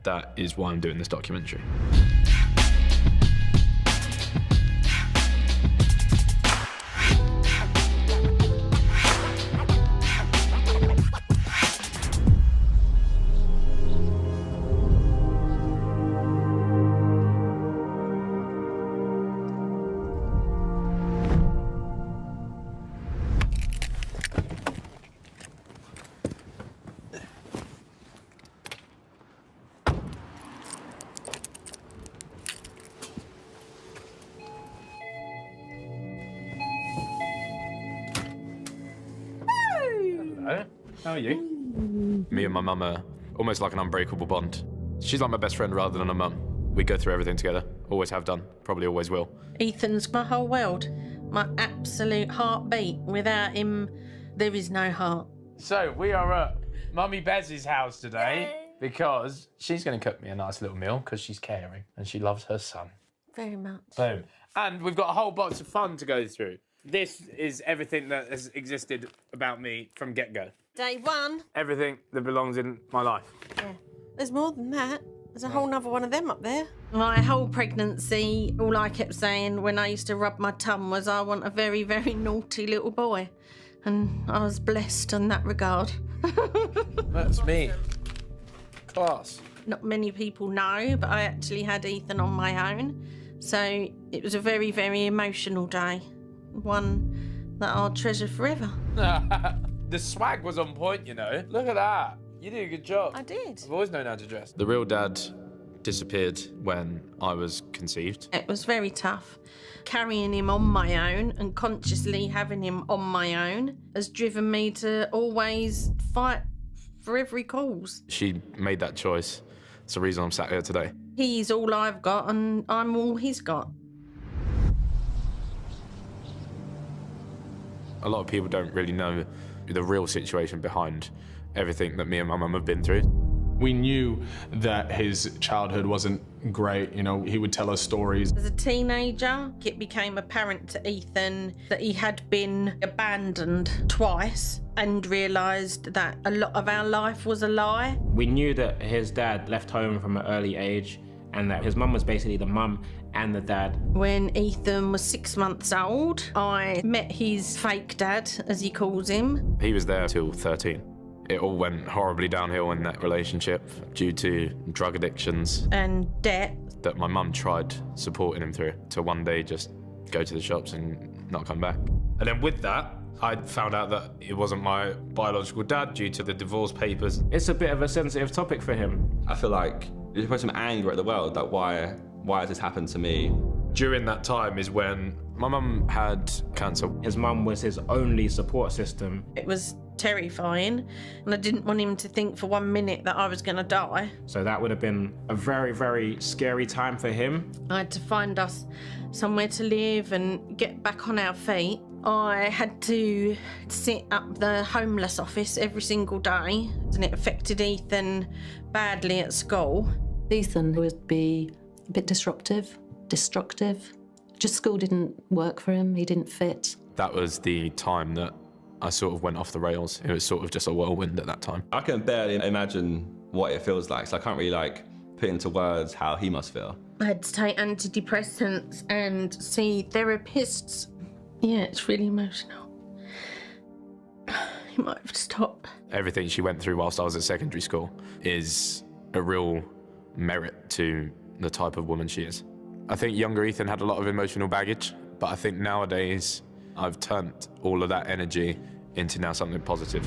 that is why I'm doing this documentary. Hello. How are you? Me and my mum are almost like an unbreakable bond. She's like my best friend rather than a mum. We go through everything together, always have done, probably always will. Ethan's my whole world, my absolute heartbeat. Without him, there is no heart. So we are at Mummy Bez's house today because she's going to cook me a nice little meal because she's caring and she loves her son. Very much. Boom. And we've got a whole box of fun to go through. This is everything that has existed about me from get-go. Day one. Everything that belongs in my life. Yeah. There's more than that. There's a whole nother one of them up there. My whole pregnancy, all I kept saying when I used to rub my tum was I want a very, very naughty little boy. And I was blessed in that regard. That's me. Class. Not many people know, but I actually had Ethan on my own. So it was a very, very emotional day. One that I'll treasure forever. The swag was on point, you know. Look at that. You did a good job. I did. I've always known how to dress. The real dad disappeared when I was conceived. It was very tough. Carrying him on my own and consciously having him on my own has driven me to always fight for every cause. She made that choice. It's the reason I'm sat here today. He's all I've got and I'm all he's got. A lot of people don't really know the real situation behind everything that me and my mum have been through. We knew that his childhood wasn't great. You know, he would tell us stories. As a teenager, it became apparent to Ethan that he had been abandoned twice and realised that a lot of our life was a lie. We knew that his dad left home from an early age and that his mum was basically the mum and the dad. When Ethan was 6 months old, I met his fake dad, as he calls him. He was there till 13. It all went horribly downhill in that relationship due to drug addictions. And debt. That my mum tried supporting him through to one day just go to the shops and not come back. And then with that, I found out that it wasn't my biological dad due to the divorce papers. It's a bit of a sensitive topic for him. I feel like there's probably some anger at the world, like why has this happened to me? During that time is when my mum had cancer. His mum was his only support system. It was terrifying, and I didn't want him to think for 1 minute that I was going to die. So that would have been a very, very scary time for him. I had to find us somewhere to live and get back on our feet. I had to sit up the homeless office every single day, and it affected Ethan badly at school. Ethan would be a bit disruptive, destructive. Just school didn't work for him, he didn't fit. That was the time that I sort of went off the rails. It was sort of just a whirlwind at that time. I can barely imagine what it feels like, so I can't really put into words how he must feel. I had to take antidepressants and see therapists. Yeah, it's really emotional. You might have to stop. Everything she went through whilst I was at secondary school is a real merit to the type of woman she is. I think younger Ethan had a lot of emotional baggage, but I think nowadays I've turned all of that energy into now something positive.